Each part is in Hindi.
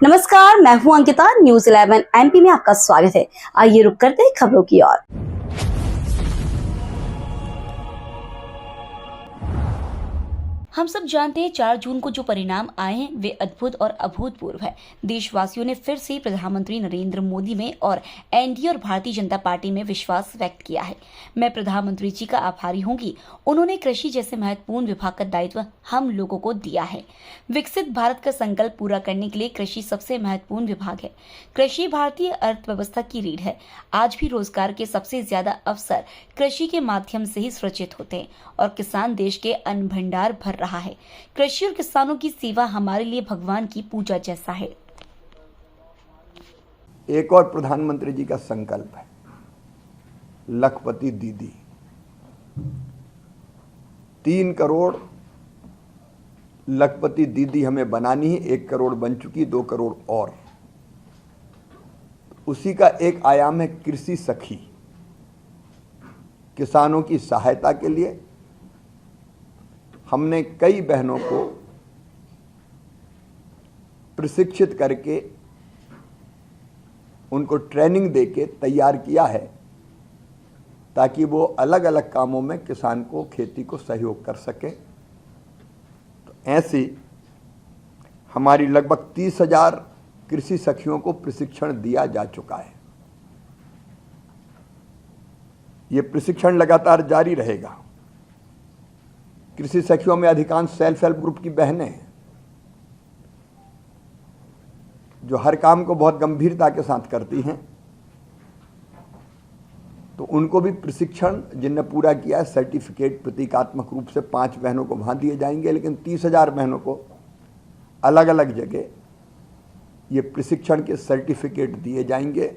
नमस्कार, मैं हूं अंकिता। न्यूज़ 11 एमपी में आपका स्वागत है। आइए रुक करते हैं खबरों की ओर। हम सब जानते हैं 4 जून को जो परिणाम आए हैं वे अद्भुत और अभूतपूर्व है। देशवासियों ने फिर से प्रधानमंत्री नरेंद्र मोदी में और एनडीए और भारतीय जनता पार्टी में विश्वास व्यक्त किया है। मैं प्रधानमंत्री जी का आभारी हूं कि उन्होंने कृषि जैसे महत्वपूर्ण विभाग का दायित्व हम लोगों को दिया है। विकसित भारत का संकल्प पूरा करने के लिए कृषि सबसे महत्वपूर्ण विभाग है। कृषि भारतीय अर्थव्यवस्था की रीढ़ है। आज भी रोजगार के सबसे ज्यादा अवसर कृषि के माध्यम से ही सृजित होते हैं और किसान देश के अन्न भंडार भर रहा है। कृषि और किसानों की सेवा हमारे लिए भगवान की पूजा जैसा है। एक और प्रधानमंत्री जी का संकल्प है, लखपति दीदी। 3 करोड़ लखपति दीदी हमें बनानी है। 1 करोड़ बन चुकी, 2 करोड़ और। उसी का एक आयाम है कृषि सखी। किसानों की सहायता के लिए हमने कई बहनों को प्रशिक्षित करके उनको ट्रेनिंग देके तैयार किया है ताकि वो अलग अलग कामों में किसान को, खेती को सहयोग कर सके। तो ऐसी हमारी लगभग 30,000 कृषि सखियों को प्रशिक्षण दिया जा चुका है। ये प्रशिक्षण लगातार जारी रहेगा। कृषि सखियों में अधिकांश सेल्फ हेल्प ग्रुप की बहनें हैं जो हर काम को बहुत गंभीरता के साथ करती हैं। तो उनको भी प्रशिक्षण जिनने पूरा किया है, सर्टिफिकेट प्रतीकात्मक रूप से 5 बहनों को वहां दिए जाएंगे। लेकिन 30,000 बहनों को अलग अलग जगह ये प्रशिक्षण के सर्टिफिकेट दिए जाएंगे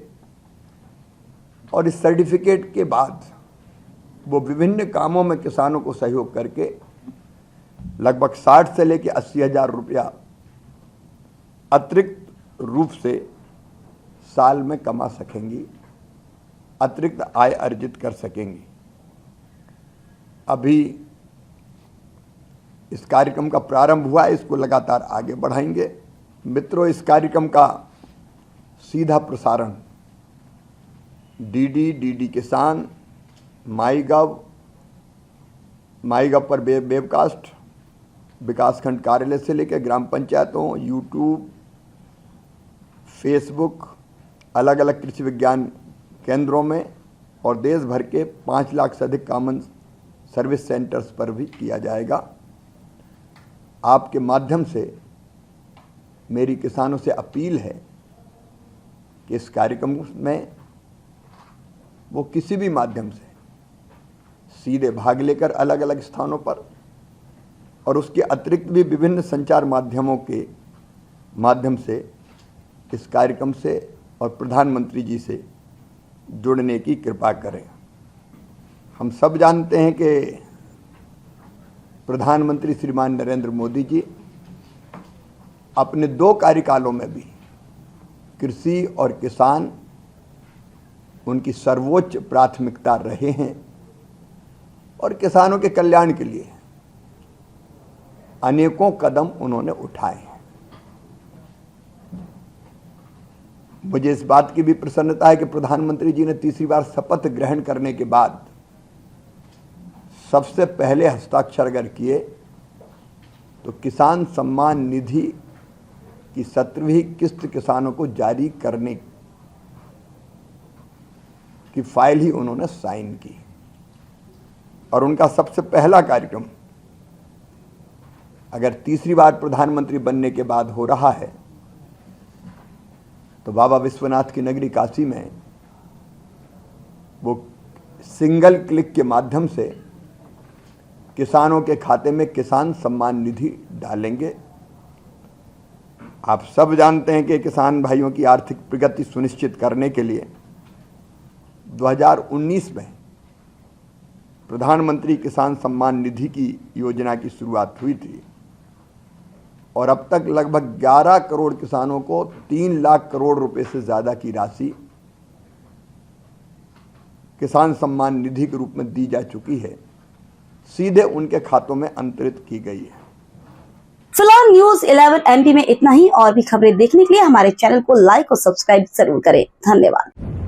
और इस सर्टिफिकेट के बाद वो विभिन्न कामों में किसानों को सहयोग करके लगभग 60 से लेकर 80,000 रुपया अतिरिक्त रूप से साल में कमा सकेंगी, अतिरिक्त आय अर्जित कर सकेंगी। अभी इस कार्यक्रम का प्रारंभ हुआ है, इसको लगातार आगे बढ़ाएंगे। मित्रों, इस कार्यक्रम का सीधा प्रसारण डीडी किसान, माईगव पर वेबकास्ट, विकासखंड कार्यालय से लेकर ग्राम पंचायतों, यूट्यूब, फेसबुक, अलग अलग कृषि विज्ञान केंद्रों में और देश भर के 5 लाख से अधिक कॉमन सर्विस सेंटर्स पर भी किया जाएगा। आपके माध्यम से मेरी किसानों से अपील है कि इस कार्यक्रम में वो किसी भी माध्यम से सीधे भाग लेकर अलग अलग स्थानों पर और उसके अतिरिक्त भी विभिन्न संचार माध्यमों के माध्यम से इस कार्यक्रम से और प्रधानमंत्री जी से जुड़ने की कृपा करें। हम सब जानते हैं कि प्रधानमंत्री श्रीमान नरेंद्र मोदी जी अपने 2 कार्यकालों में भी कृषि और किसान उनकी सर्वोच्च प्राथमिकता रहे हैं और किसानों के कल्याण के लिए अनेकों कदम उन्होंने उठाए हैं। मुझे इस बात की भी प्रसन्नता है कि प्रधानमंत्री जी ने तीसरी बार शपथ ग्रहण करने के बाद सबसे पहले हस्ताक्षर अगर किए तो किसान सम्मान निधि की 17वीं किस्त किसानों को जारी करने की फाइल ही उन्होंने साइन की। और उनका सबसे पहला कार्यक्रम अगर तीसरी बार प्रधानमंत्री बनने के बाद हो रहा है तो बाबा विश्वनाथ की नगरी काशी में वो सिंगल क्लिक के माध्यम से किसानों के खाते में किसान सम्मान निधि डालेंगे। आप सब जानते हैं कि किसान भाइयों की आर्थिक प्रगति सुनिश्चित करने के लिए 2019 में प्रधानमंत्री किसान सम्मान निधि की योजना की शुरुआत हुई थी और अब तक लगभग 11 करोड़ किसानों को 3 लाख करोड़ रुपए से ज़्यादा की राशि किसान सम्मान निधि के रूप में दी जा चुकी है, सीधे उनके खातों में अंतरित की गई है। फिलहाल न्यूज 11 MD में इतना ही। और भी खबरें देखने के लिए हमारे चैनल को लाइक और सब्सक्राइब जरूर करें। धन्यवाद।